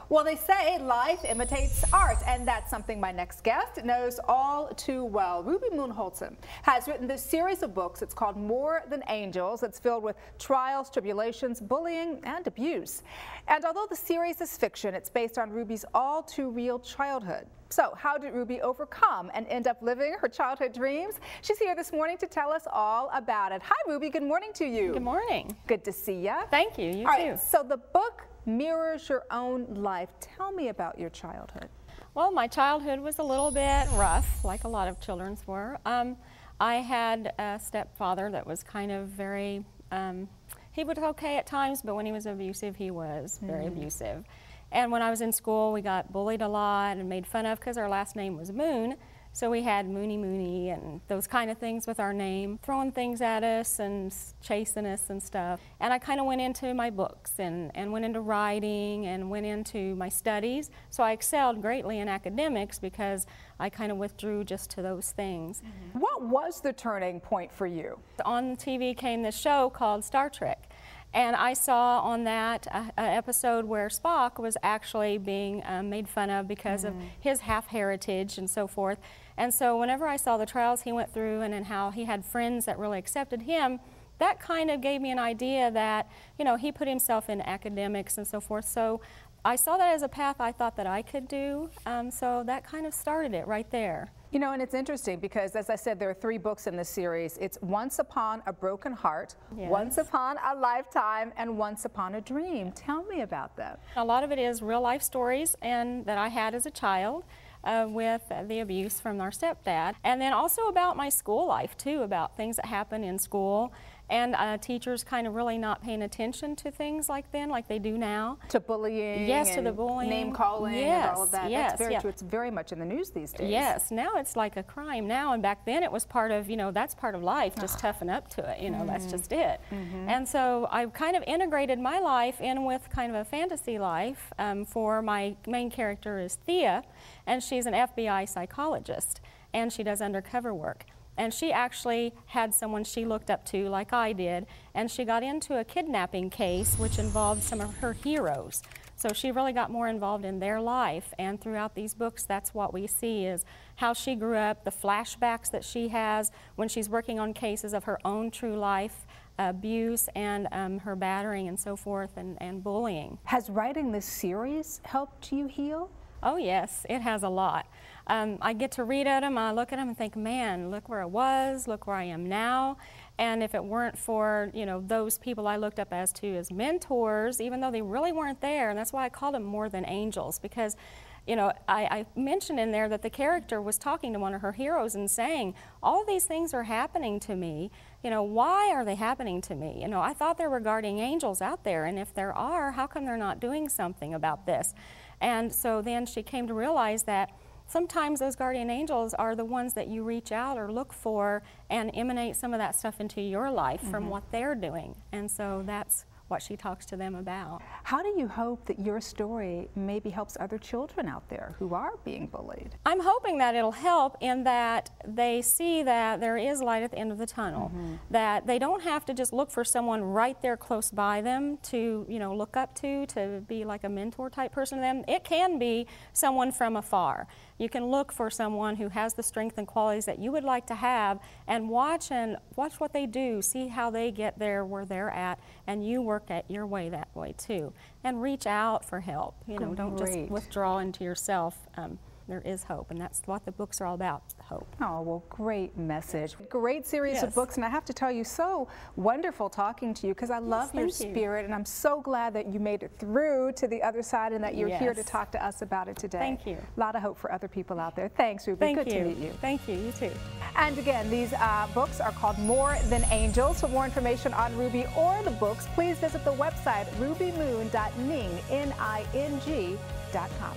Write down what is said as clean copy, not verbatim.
Well, they say life imitates art, and that's something my next guest knows all too well. Ruby Moon Houldson has written this series of books. It's called More Than Angels. It's filled with trials, tribulations, bullying, and abuse. And although the series is fiction, it's based on Ruby's all too real childhood. So how did Ruby overcome and end up living her childhood dreams? She's here this morning to tell us all about it. Hi, Ruby. Good morning to you. Good morning. Good to see you. Thank you. You too. All right, so the book mirrors your own life. Tell me about your childhood. Well, my childhood was a little bit rough, like a lot of children's were. I had a stepfather that was kind of very, he was okay at times, but when he was abusive, he was very abusive. And when I was in school, we got bullied a lot and made fun of because our last name was Moon. So we had Moony Moony and those kind of things with our name, throwing things at us and chasing us and stuff. And I kind of went into my books and went into writing and went into my studies. So I excelled greatly in academics because I kind of withdrew just to those things. What was the turning point for you? On TV came this show called Star Trek. And I saw on that an episode where Spock was actually being made fun of because of his half-heritage and so forth. And so whenever I saw the trials he went through and how he had friends that really accepted him, that kind of gave me an idea that, you know, he put himself in academics and so forth. So I saw that as a path I thought that I could do. So that kind of started it right there. You know, and it's interesting because, as I said, there are 3 books in this series. It's Once Upon a Broken Heart, Once Upon a Lifetime, and Once Upon a Dream. Tell me about that. A lot of it is real life stories and that I had as a child with the abuse from our stepdad. And then also about my school life, too, about things that happen in school. And teachers kind of really not paying attention to things like they do now. To bullying, yes, to the bullying, name calling, yes, and all of that. Yes, that's very true. It's very much in the news these days. Yes, now it's like a crime now, and back then it was part of, you know, that's part of life. Just toughen up to it, you know, that's just it. And so I've kind of integrated my life in with kind of a fantasy life. For my main character is Thea, and she's an FBI psychologist, and she does undercover work. And she actually had someone she looked up to, like I did, and she got into a kidnapping case which involved some of her heroes. So she really got more involved in their life, and throughout these books that's what we see is how she grew up, the flashbacks that she has when she's working on cases of her own true life abuse and her battering and so forth and bullying. Has writing this series helped you heal? Oh yes, it has a lot. I get to read at them, I look at them and think, man, look where I was, look where I am now. And if it weren't for, you know, those people I looked up as mentors, even though they really weren't there, and that's why I called them more than angels, because, you know, I mentioned in there that the character was talking to one of her heroes and saying, all of these things are happening to me, you know, why are they happening to me? You know, I thought there were guardian angels out there, and if there are, how come they're not doing something about this? And so then she came to realize that sometimes those guardian angels are the ones that you reach out or look for and emanate some of that stuff into your life from what they're doing. And so that's what she talks to them about. How do you hope that your story maybe helps other children out there who are being bullied? I'm hoping that it'll help in that they see that there is light at the end of the tunnel, that they don't have to just look for someone right there close by them to, you know, look up to be like a mentor type person to them. It can be someone from afar. You can look for someone who has the strength and qualities that you would like to have and watch what they do, see how they get there where they're at, and you work at your way that way too. And reach out for help. You know, don't just withdraw into yourself. There is hope, and that's what the books are all about, hope. Oh, well, great message. Great series of books, and I have to tell you, so wonderful talking to you because I love your spirit, and I'm so glad that you made it through to the other side and that you're here to talk to us about it today. Thank you. A lot of hope for other people out there. Thanks, Ruby. Thank Good to meet you. Thank you. You too. And again, these books are called More Than Angels. For more information on Ruby or the books, please visit the website rubymoon.ning.com.